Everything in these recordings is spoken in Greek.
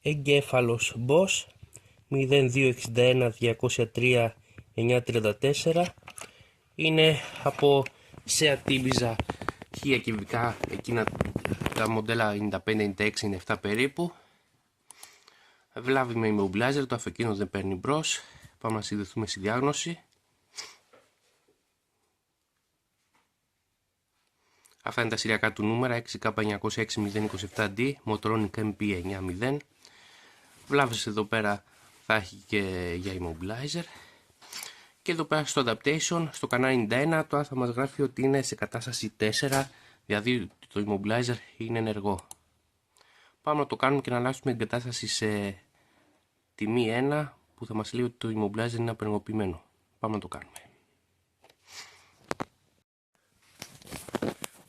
Εγκέφαλος Bosch 0261-203-934 είναι από Seat Ibiza 1000 κυβικά, εκείνα τα μοντέλα 95, 96, 97 περίπου. Βλάβη με immobilizer, το αυτοκίνητο δεν παίρνει μπρος. Πάμε να συνδεθούμε στη διάγνωση. Αυτά είναι τα σειριακά του νούμερα 6K906-027D Motronic MP90. Βλάβες εδώ πέρα θα έχει και για immobilizer. Και εδώ πέρα στο adaptation, στο κανάλι 91, τώρα θα μας γράφει ότι είναι σε κατάσταση 4, δηλαδή το immobilizer είναι ενεργό. Πάμε να το κάνουμε και να αλλάξουμε την κατάσταση σε τιμή 1, που θα μας λέει ότι το immobilizer είναι απενεργοποιημένο. Πάμε να το κάνουμε.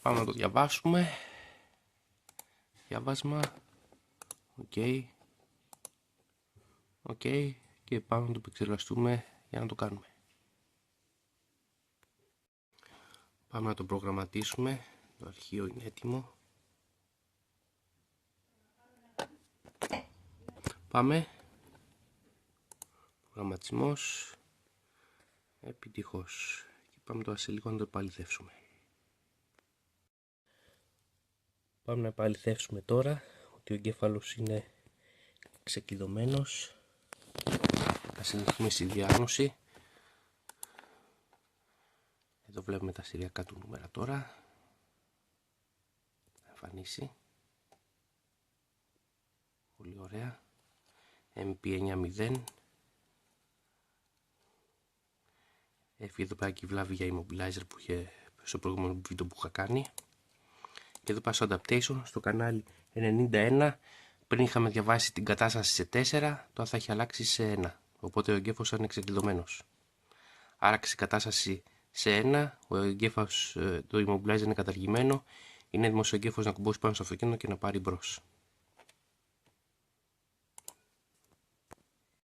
Πάμε να το διαβάσουμε. Διαβάσμα. Ok. Και πάμε να το επεξεργαστούμε για να το κάνουμε. Πάμε να το προγραμματίσουμε. Το αρχείο είναι έτοιμο. Πάμε. Προγραμματισμός. Επιτυχώς. Και πάμε τώρα σε λίγο να το επαληθεύσουμε. Πάμε να επαληθεύσουμε τώρα ότι ο εγκέφαλος είναι ξεκλειδωμένος. Θα συνεχίσουμε στη διάγνωση. Εδώ βλέπουμε τα σειριακά του νούμερα τώρα. Θα εμφανίσει. Πολύ ωραία. MP90. Έφυγε εδώ πέρα και η βλάβη για immobilizer που είχε στο προηγούμενο βίντεο που είχα κάνει. Και εδώ πάω στο adaptation, στο κανάλι 91. Πριν είχαμε διαβάσει την κατάσταση σε 4, τώρα θα έχει αλλάξει σε 1. Οπότε ο εγκέφαλος είναι ξεκλειδωμένος. Άραξε η κατάσταση σε 1, ο εγκέφαλος, το immobilizer είναι καταργημένο. Είναι έτοιμος ο εγκέφαλος να κουμπώσει πάνω στο αυτοκίνητο και να πάρει μπρος.